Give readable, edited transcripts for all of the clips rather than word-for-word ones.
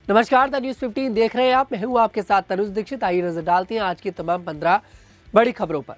नमस्कार, the news 15 देख रहे हैं आप। मैं हूं आपके साथ तनुज दीक्षित। आइए नजर डालते हैं आज की तमाम 15 बड़ी खबरों पर।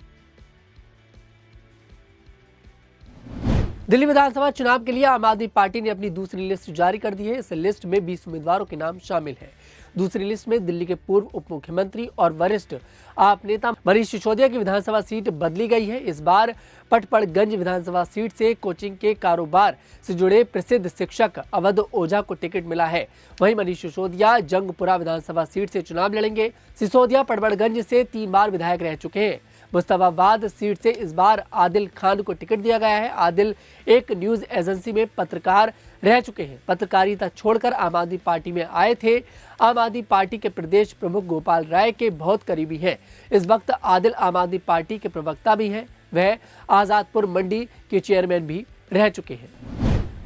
दिल्ली विधानसभा चुनाव के लिए आम आदमी पार्टी ने अपनी दूसरी लिस्ट जारी कर दी है। इस लिस्ट में 20 उम्मीदवारों के नाम शामिल हैं। दूसरी लिस्ट में दिल्ली के पूर्व उप मुख्यमंत्री और वरिष्ठ आप नेता मनीष सिसोदिया की विधानसभा सीट बदली गई है। इस बार पटपड़गंज विधानसभा सीट से कोचिंग के कारोबार से जुड़े प्रसिद्ध शिक्षक अवध ओझा को टिकट मिला है। वहीं मनीष सिसोदिया जंगपुरा विधानसभा सीट से चुनाव लड़ेंगे। सिसोदिया पटपड़गंज से 3 बार विधायक रह चुके हैं। मुस्तफाबाद सीट से इस बार आदिल खान को टिकट दिया गया है। आदिल एक न्यूज एजेंसी में पत्रकार रह चुके हैं। पत्रकारिता छोड़कर आम आदमी पार्टी में आए थे। आम आदमी पार्टी के प्रदेश प्रमुख गोपाल राय के बहुत करीबी हैं। इस वक्त आदिल आम आदमी पार्टी के प्रवक्ता भी हैं। वह आजादपुर मंडी के चेयरमैन भी रह चुके हैं।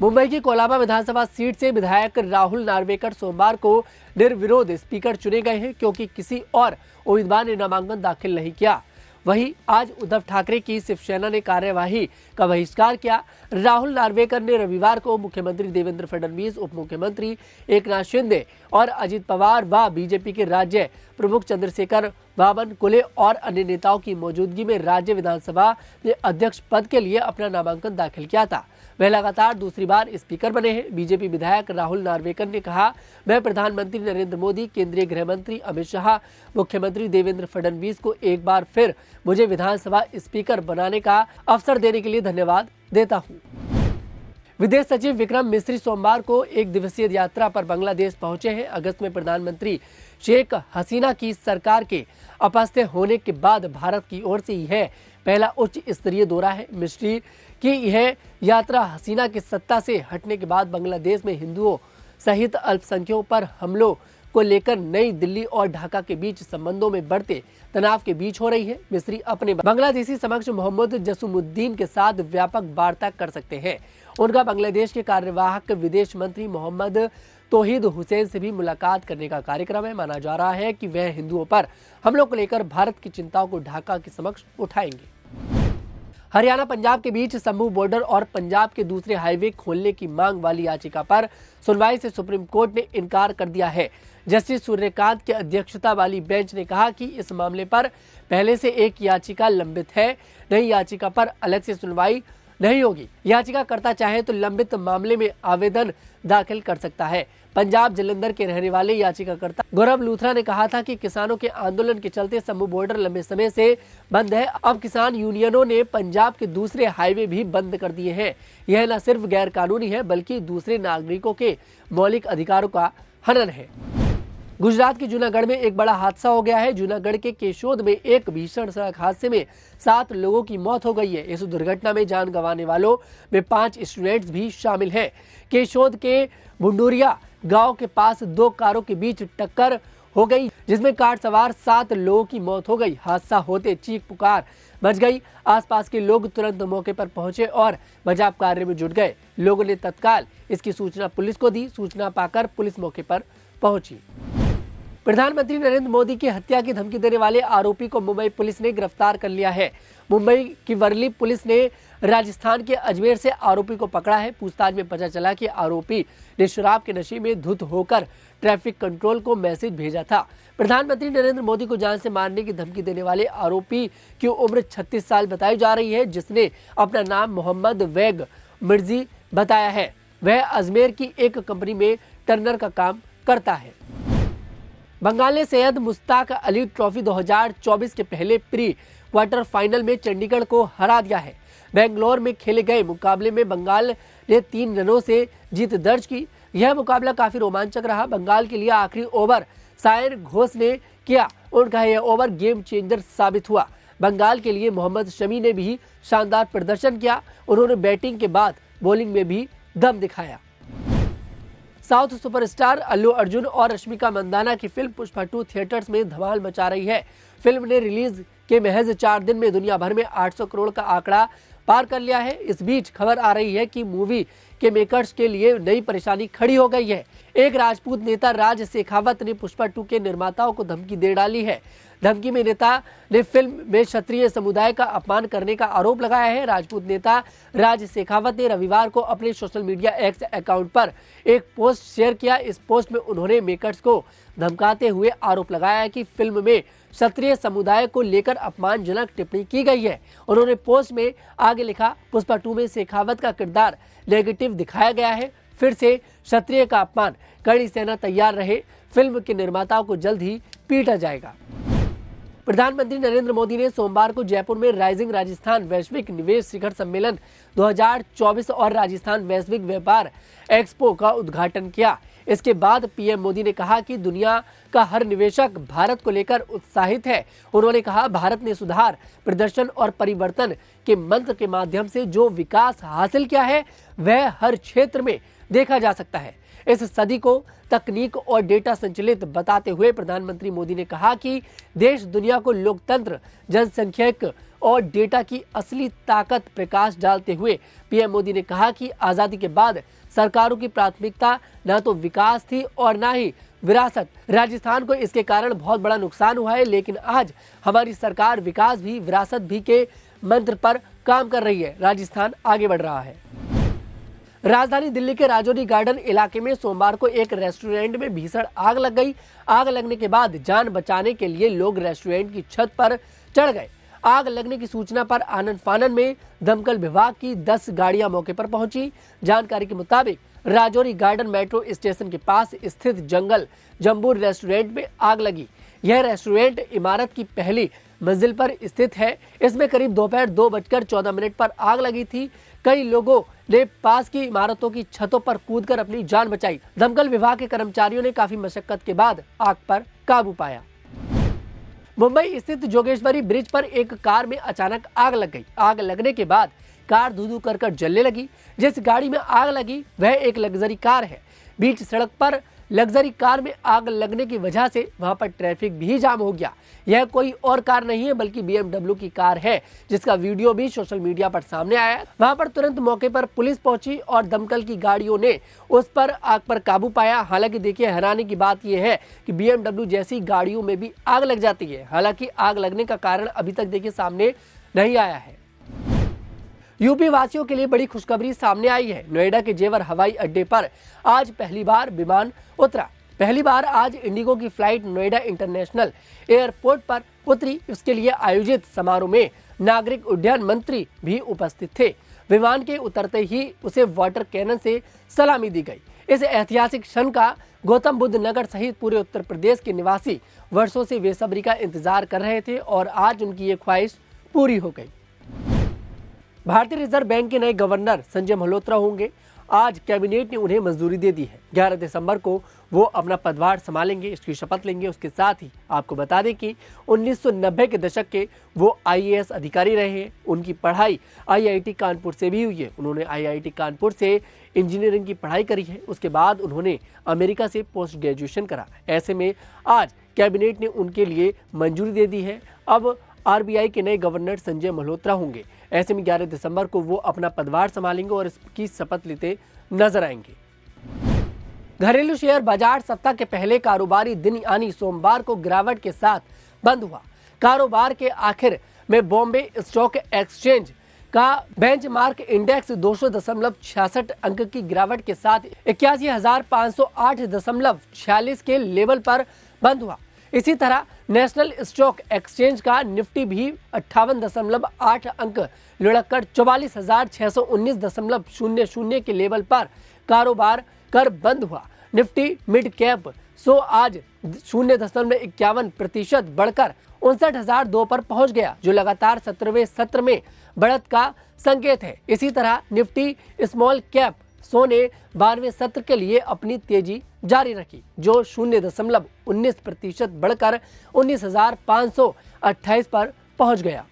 मुंबई की कोलाबा विधानसभा सीट से विधायक राहुल नार्वेकर सोमवार को निर्विरोध स्पीकर चुने गए हैं, क्योंकि किसी और उम्मीदवार ने नामांकन दाखिल नहीं किया। वहीं आज उद्धव ठाकरे की शिवसेना ने कार्यवाही का बहिष्कार किया। राहुल नार्वेकर ने रविवार को मुख्यमंत्री देवेंद्र फडणवीस, उप मुख्यमंत्री एकनाथ शिंदे और अजित पवार व बीजेपी के राज्य प्रमुख चंद्रशेखर बावनकुले और अन्य नेताओं की मौजूदगी में राज्य विधानसभा में अध्यक्ष पद के लिए अपना नामांकन दाखिल किया था। वह लगातार दूसरी बार स्पीकर बने हैं। बीजेपी विधायक राहुल नार्वेकर ने कहा, मैं प्रधानमंत्री नरेंद्र मोदी, केंद्रीय गृह मंत्री अमित शाह, मुख्यमंत्री देवेंद्र फडणवीस को एक बार फिर मुझे विधानसभा स्पीकर बनाने का अवसर देने के लिए धन्यवाद देता हूं। विदेश सचिव विक्रम मिस्री सोमवार को एक दिवसीय यात्रा पर बांग्लादेश पहुंचे हैं। अगस्त में प्रधानमंत्री शेख हसीना की सरकार के अपस्थ्य होने के बाद भारत की ओर से यह पहला उच्च स्तरीय दौरा है। मिस्री की यह यात्रा हसीना की सत्ता से हटने के बाद बांग्लादेश में हिंदुओं सहित अल्पसंख्यकों पर हमलों को लेकर नई दिल्ली और ढाका के बीच संबंधों में बढ़ते तनाव के बीच हो रही है। मिस्री अपने बांग्लादेशी समक्ष मोहम्मद जसूमुद्दीन के साथ व्यापक वार्ता कर सकते हैं। उनका बांग्लादेश के कार्यवाहक विदेश मंत्री मोहम्मद तौहीद हुसैन से भी मुलाकात करने का कार्यक्रम है। माना जा रहा है कि वह हिंदुओं पर हमलों को लेकर भारत की चिंताओं को ढाका के समक्ष उठाएंगे। हरियाणा पंजाब के बीच शंभू बॉर्डर और पंजाब के दूसरे हाईवे खोलने की मांग वाली याचिका पर सुनवाई से सुप्रीम कोर्ट ने इनकार कर दिया है। जस्टिस सूर्यकांत की अध्यक्षता वाली बेंच ने कहा कि इस मामले पर पहले से एक याचिका लंबित है। नई याचिका पर अलग से सुनवाई नहीं होगी। याचिकाकर्ता चाहे तो लंबित मामले में आवेदन दाखिल कर सकता है। पंजाब जलंधर के रहने वाले याचिकाकर्ता गौरव लूथरा ने कहा था कि किसानों के आंदोलन के चलते शंभू बॉर्डर लंबे समय से बंद है। अब किसान यूनियनों ने पंजाब के दूसरे हाईवे भी बंद कर दिए हैं। यह न सिर्फ गैर कानूनी है, बल्कि दूसरे नागरिकों के मौलिक अधिकारों का हनन है। गुजरात के जूनागढ़ में एक बड़ा हादसा हो गया है। जूनागढ़ के केशोद में एक भीषण सड़क हादसे में 7 लोगों की मौत हो गई है। इस दुर्घटना में जान गंवाने वालों में 5 स्टूडेंट्स भी शामिल हैं। केशोद के भुंडूरिया गांव के पास 2 कारों के बीच टक्कर हो गई, जिसमें कार सवार 7 लोगों की मौत हो गई। हादसा होते चीख पुकार मच गई। आसपास के लोग तुरंत मौके पर पहुंचे और बचाव कार्य में जुट गए। लोगों ने तत्काल इसकी सूचना पुलिस को दी। सूचना पाकर पुलिस मौके पर पहुंची। प्रधानमंत्री नरेंद्र मोदी की हत्या की धमकी देने वाले आरोपी को मुंबई पुलिस ने गिरफ्तार कर लिया है। मुंबई की वर्ली पुलिस ने राजस्थान के अजमेर से आरोपी को पकड़ा है। पूछताछ में पता चला कि आरोपी ने शराब के नशे में धुत होकर ट्रैफिक कंट्रोल को मैसेज भेजा था। प्रधानमंत्री नरेंद्र मोदी को जान से मारने की धमकी देने वाले आरोपी की उम्र 36 साल बताई जा रही है, जिसने अपना नाम मोहम्मद वैग मिर्जी बताया है। वह अजमेर की एक कंपनी में टर्नर का काम करता है। बंगाल ने सैयद मुश्ताक अली ट्रॉफी 2024 के पहले प्री क्वार्टर फाइनल में चंडीगढ़ को हरा दिया है। बेंगलोर में खेले गए मुकाबले में बंगाल ने 3 रनों से जीत दर्ज की। यह मुकाबला काफी रोमांचक रहा। बंगाल के लिए आखिरी ओवर सायन घोष ने किया। उनका यह ओवर गेम चेंजर साबित हुआ। बंगाल के लिए मोहम्मद शमी ने भी शानदार प्रदर्शन किया। उन्होंने बैटिंग के बाद बॉलिंग में भी दम दिखाया। साउथ सुपरस्टार अल्लू अर्जुन और रश्मिका मंदाना की फिल्म पुष्पा 2 थिएटर्स में धमाल मचा रही है। फिल्म ने रिलीज के महज 4 दिन में दुनिया भर में 800 करोड़ का आंकड़ा पार कर लिया है। इस बीच खबर आ रही है कि मूवी के मेकर्स के लिए नई परेशानी खड़ी हो गई है। एक राजपूत नेता राज शेखावत ने पुष्पा 2 के निर्माताओं को धमकी दे डाली है। धमकी में नेता ने फिल्म में क्षत्रिय समुदाय का अपमान करने का आरोप लगाया है। राजपूत नेता राज शेखावत ने रविवार को अपने सोशल मीडिया एक्स अकाउंट पर एक पोस्ट शेयर किया। इस पोस्ट में उन्होंने मेकर्स को धमकाते हुए आरोप लगाया है कि फिल्म में क्षत्रिय समुदाय को लेकर अपमानजनक टिप्पणी की गई है। उन्होंने पोस्ट में आगे लिखा, पुष्पा 2 में शेखावत का किरदार नेगेटिव दिखाया गया है। फिर से क्षत्रिय का अपमान, कड़ी सेना तैयार रहे, फिल्म के निर्माताओं को जल्द ही पीटा जाएगा। प्रधानमंत्री नरेंद्र मोदी ने सोमवार को जयपुर में राइजिंग राजस्थान वैश्विक निवेश शिखर सम्मेलन 2024 और राजस्थान वैश्विक व्यापार एक्सपो का उद्घाटन किया। इसके बाद पीएम मोदी ने कहा कि दुनिया का हर निवेशक भारत को लेकर उत्साहित है। उन्होंने कहा, भारत ने सुधार, प्रदर्शन और परिवर्तन के मंत्र के माध्यम से जो विकास हासिल किया है वह हर क्षेत्र में देखा जा सकता है। इस सदी को तकनीक और डेटा संचालित बताते हुए प्रधानमंत्री मोदी ने कहा कि देश दुनिया को लोकतंत्र, जनसंख्यिक और डेटा की असली ताकत प्रकाश डालते हुए पीएम मोदी ने कहा कि आजादी के बाद सरकारों की प्राथमिकता न तो विकास थी और न ही विरासत। राजस्थान को इसके कारण बहुत बड़ा नुकसान हुआ है, लेकिन आज हमारी सरकार विकास भी विरासत भी के मंत्र पर काम कर रही है। राजस्थान आगे बढ़ रहा है। राजधानी दिल्ली के राजौरी गार्डन इलाके में सोमवार को एक रेस्टोरेंट में भीषण आग लग गई। आग लगने के बाद जान बचाने के लिए लोग रेस्टोरेंट की छत पर चढ़ गए। आग लगने की सूचना पर आनन फानन में दमकल विभाग की 10 गाड़ियां मौके पर पहुंची। जानकारी के मुताबिक राजौरी गार्डन मेट्रो स्टेशन के पास स्थित जंगल जम्बूर रेस्टोरेंट में आग लगी। यह रेस्टोरेंट इमारत की पहली मंजिल पर स्थित है। इसमें करीब दोपहर 2:14 पर आग लगी थी। कई लोगों ने पास की इमारतों की छतों पर कूदकर अपनी जान बचाई। दमकल विभाग के कर्मचारियों ने काफी मशक्कत के बाद आग पर काबू पाया। मुंबई स्थित जोगेश्वरी ब्रिज पर एक कार में अचानक आग लग गई। आग लगने के बाद कार धू-धू कर जलने लगी। जिस गाड़ी में आग लगी वह एक लग्जरी कार है। बीच सड़क पर लग्जरी कार में आग लगने की वजह से वहां पर ट्रैफिक भी जाम हो गया। यह कोई और कार नहीं है बल्कि BMW की कार है, जिसका वीडियो भी सोशल मीडिया पर सामने आया। वहां पर तुरंत मौके पर पुलिस पहुंची और दमकल की गाड़ियों ने उस पर आग पर काबू पाया। हालांकि देखिए, हैरानी की बात यह है कि BMW जैसी गाड़ियों में भी आग लग जाती है। हालांकि आग लगने का कारण अभी तक देखिए सामने नहीं आया है। यूपी वासियों के लिए बड़ी खुशखबरी सामने आई है। नोएडा के जेवर हवाई अड्डे पर आज पहली बार विमान उतरा। पहली बार आज इंडिगो की फ्लाइट नोएडा इंटरनेशनल एयरपोर्ट पर उतरी। इसके लिए आयोजित समारोह में नागरिक उड्डयन मंत्री भी उपस्थित थे। विमान के उतरते ही उसे वाटर कैनन से सलामी दी गई। इस ऐतिहासिक क्षण का गौतम बुद्ध नगर सहित पूरे उत्तर प्रदेश के निवासी वर्षों से बेसब्री का इंतजार कर रहे थे और आज उनकी ये ख्वाहिश पूरी हो गई। भारतीय रिजर्व बैंक के नए गवर्नर संजय मल्होत्रा होंगे। आज कैबिनेट ने उन्हें मंजूरी दे दी है। 11 दिसंबर को वो अपना पदभार संभालेंगे, इसकी शपथ लेंगे। उसके साथ ही आपको बता दें कि 1990 के दशक के वो IAS अधिकारी रहे हैं। उनकी पढ़ाई IIT कानपुर से भी हुई है। उन्होंने IIT कानपुर से इंजीनियरिंग की पढ़ाई करी है। उसके बाद उन्होंने अमेरिका से पोस्ट ग्रेजुएशन करा। ऐसे में आज कैबिनेट ने उनके लिए मंजूरी दे दी है। अब RBI के नए गवर्नर संजय मल्होत्रा होंगे। ऐसे में 11 दिसंबर को वो अपना पदभार संभालेंगे और इसकी शपथ लेते नजर आएंगे। घरेलू शेयर बाजार सप्ताह के पहले कारोबारी दिन यानी सोमवार को गिरावट के साथ बंद हुआ। कारोबार के आखिर में बॉम्बे स्टॉक एक्सचेंज का बेंचमार्क इंडेक्स 200.66 अंक की गिरावट के साथ 81,508.46 के लेवल पर बंद हुआ। इसी तरह नेशनल स्टॉक एक्सचेंज का निफ्टी भी 58.8 अंक लुढ़ककर 44,619.00 के लेवल पर कारोबार कर बंद हुआ। निफ्टी मिड कैप 100 आज 0.51% बढ़कर 59,002 पर पहुंच गया, जो लगातार 17वें सत्र में बढ़त का संकेत है। इसी तरह निफ्टी स्मॉल कैप 100 ने 12वें सत्र के लिए अपनी तेजी जारी रखी, जो 0.19% बढ़कर 19,528 पर पहुंच गया।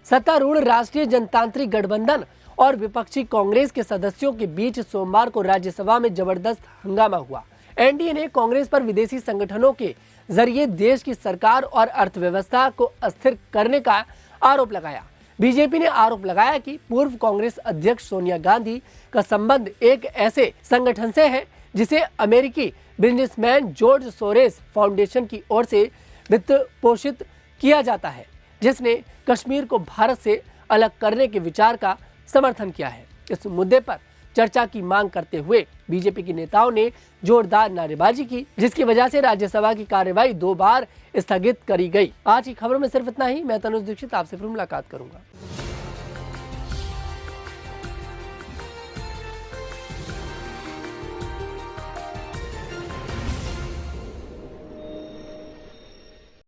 सत्तारूढ़ राष्ट्रीय जनतांत्रिक गठबंधन और विपक्षी कांग्रेस के सदस्यों के बीच सोमवार को राज्यसभा में जबरदस्त हंगामा हुआ। एनडीए ने कांग्रेस पर विदेशी संगठनों के जरिए देश की सरकार और अर्थव्यवस्था को अस्थिर करने का आरोप लगाया। बीजेपी ने आरोप लगाया कि पूर्व कांग्रेस अध्यक्ष सोनिया गांधी का संबंध एक ऐसे संगठन से है जिसे अमेरिकी बिजनेसमैन जॉर्ज सोरेस फाउंडेशन की ओर से वित्त पोषित किया जाता है, जिसने कश्मीर को भारत से अलग करने के विचार का समर्थन किया है। इस मुद्दे पर चर्चा की मांग करते हुए बीजेपी के नेताओं ने जोरदार नारेबाजी की, जिसकी वजह से राज्यसभा की कार्यवाही 2 बार स्थगित करी गई। आज की खबरों में सिर्फ इतना ही। मैं तनुज दीक्षित आपसे फिर मुलाकात करूंगा।